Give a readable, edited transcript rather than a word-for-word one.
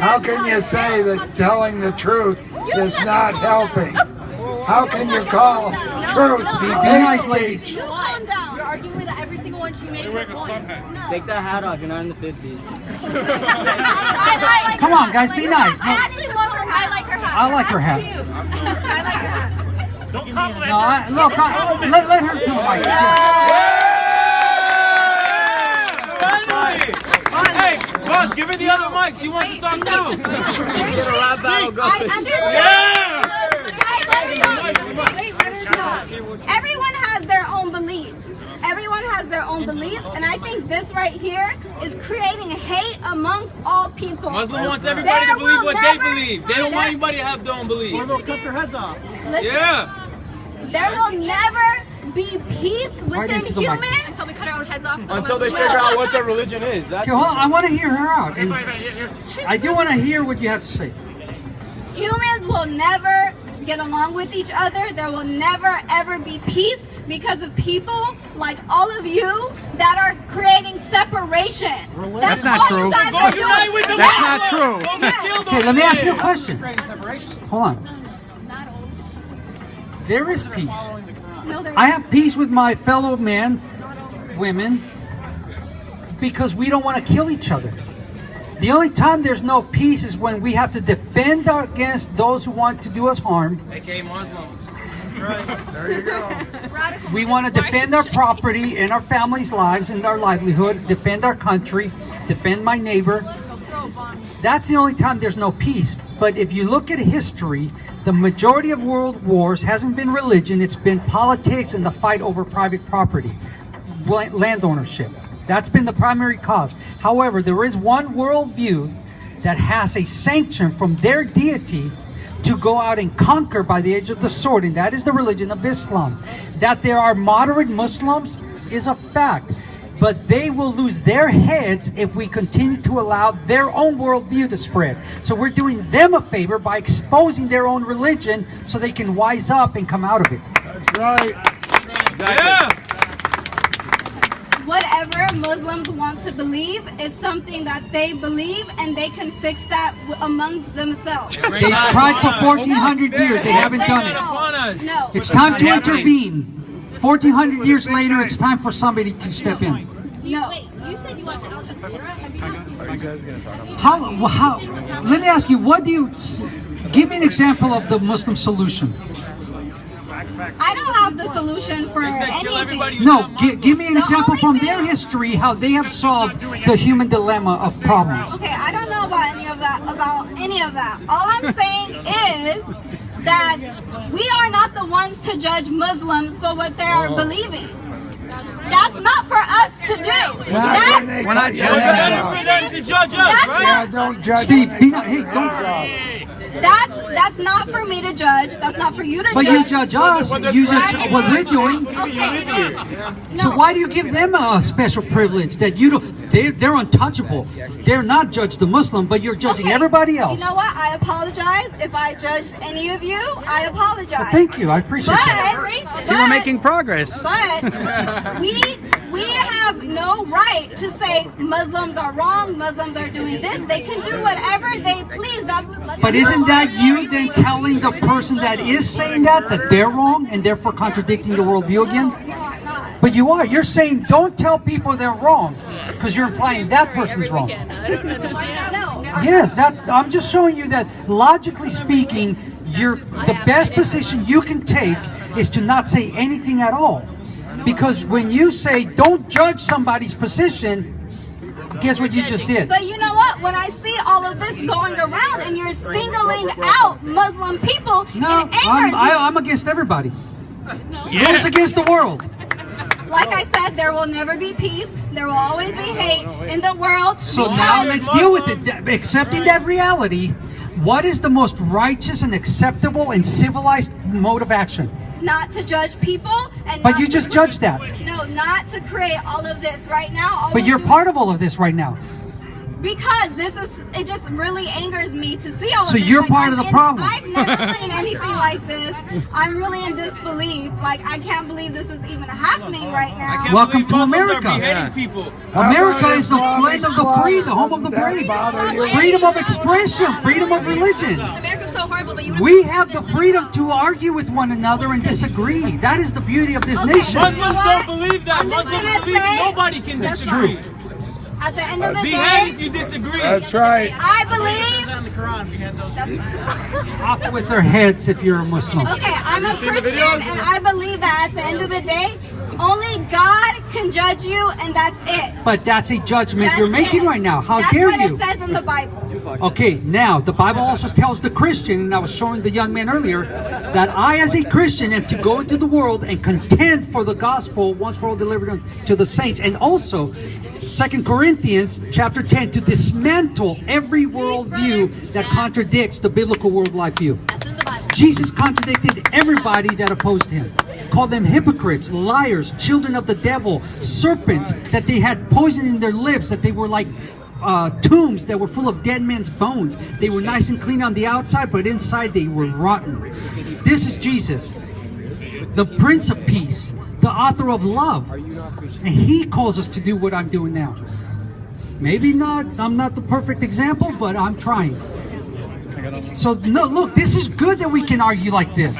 How can you say that telling the truth is not helping? How can you call truth Be nice, ladies. You calm down. You're arguing with every single one she made. Take that hat off, you're not in the 50s. Come on, guys, be nice. I actually love her hat. I like her hat. I like her hat. Cute. I like her hat. Don't compliment No, let her do the mic. Hey, boss, give her the other mic. She wants to talk too. Let's get a rap battle going. I understand. Everyone has their own beliefs. Everyone has their own beliefs, and I think this right here is creating hate amongst all people. Muslim wants everybody to believe what they believe. They don't want anybody to have their own beliefs. They'll cut their heads off. Listen, Yeah. there will never be peace within into the mic. humans Until we cut our own heads off. So Until they figure out what their religion is. That's Okay, hold on, I want to hear her out. And I do want to hear what you have to say. Humans will never get along with each other. There will never ever be peace because of people like all of you that are creating separation. That's not all true. you guys Go are unite doing. with the That's not Muslims. true. Go kill them. Okay, let me ask you a question. Creating separation. Hold on. There is peace. No, there I have peace with my fellow men, women, because we don't want to kill each other. The only time there's no peace is when we have to defend against those who want to do us harm. AKA Muslims. There you go. We want to defend our property and our families' lives and our livelihood, defend our country, defend my neighbor. That's the only time there's no peace. But if you look at history, the majority of world wars hasn't been religion, it's been politics and the fight over private property, land ownership. That's been the primary cause. However, there is one worldview that has a sanction from their deity to go out and conquer by the edge of the sword, and that is the religion of Islam. That there are moderate Muslims is a fact, but they will lose their heads if we continue to allow their own worldview to spread. So we're doing them a favor by exposing their own religion so they can wise up and come out of it. That's right. Yeah. Whatever Muslims want to believe is something that they believe, and they can fix that amongst themselves. They tried for 1,400 years, they haven't done it. Upon us. No. It's time to intervene. 1,400 years later, it's time for somebody to step in. No. Wait, you said you watch Al Jazeera? Have you not seen it? How, let me ask you, give me an example of the Muslim solution. I don't have the solution for Kill everybody anything. who's No, not Muslim. give me an The example only from thing- their history, how they have solved the human dilemma of problems. Okay, I don't know about any of that. All I'm saying is that we are not the ones to judge Muslims for what they are believing. That's not for us to do. That, We're not It's better for them to judge us, That's right? not- Don't judge Steve, me. be not, hey, don't. that's not for me to judge. That's not for you to But judge. you judge us, you judge what we're doing. Okay. So why do you give them a special privilege that you don't? They're untouchable. They're not judged the Muslim, but you're judging Okay. everybody else. You know what? I apologize if I judged any of you. I apologize. Well, thank you, I appreciate that. But We're making progress. But we have no right to say Muslims are wrong, Muslims are doing this. They can do whatever they please. But isn't that you then telling the person that is saying that they're wrong and therefore contradicting your worldview again? No, I'm not. But you are. You're saying don't tell people they're wrong because you're implying that person's wrong. No. Yes, I'm just showing you that logically speaking, the best position you can take is to not say anything at all. Because when you say don't judge somebody's position, guess what you just did? But you know what? When I see all of this going around and you're singling out Muslim people, No, it angers me. I'm against everybody. Who's against the world? Like I said, there will never be peace. There will always be hate in the world. So because- now let's deal with it. Accepting that reality, what is the most righteous and acceptable and civilized mode of action? not to judge people and But not you to just judged that. No, not to create all of this right now. But you're part of all of this right now. Because it just really angers me to see all of So this. you're part of the problem. I've never seen anything like this. I'm really in disbelief. Like, I can't believe this is even happening right now. Welcome to Muslims America. Are beheading people. America is the land of the free, the home of the brave. Freedom of expression, freedom of religion. America's so horrible, but you We have the freedom to argue with one another and disagree. That is the beauty of this nation. Muslims don't believe that. I'm just Muslims gonna believe say- nobody can That's disagree. At the end of the Behead day, if you disagree. That's right. I believe. On the Quran, we had those. That's right. Off with their heads if you're a Muslim. Okay, I'm a seen the Christian, videos? and I believe that at the end of the day, only God can judge you, and that's it. But that's a judgment That's you're making it. right now. How That's dare what you? it says in the Bible. Okay, now the Bible also tells the Christian, and I was showing the young man earlier, that I as a Christian am to go into the world and contend for the gospel once for all delivered to the saints. And also, 2 Corinthians chapter 10, to dismantle every worldview that contradicts the biblical world life view. Jesus contradicted everybody that opposed him. Called them hypocrites, liars, children of the devil, serpents, that they had poison in their lips, that they were like tombs that were full of dead men's bones. They were nice and clean on the outside, but inside they were rotten. This is Jesus, the Prince of Peace, the author of love. And he calls us to do what I'm doing now. Maybe not, I'm not the perfect example, but I'm trying. So no, look, this is good that we can argue like this.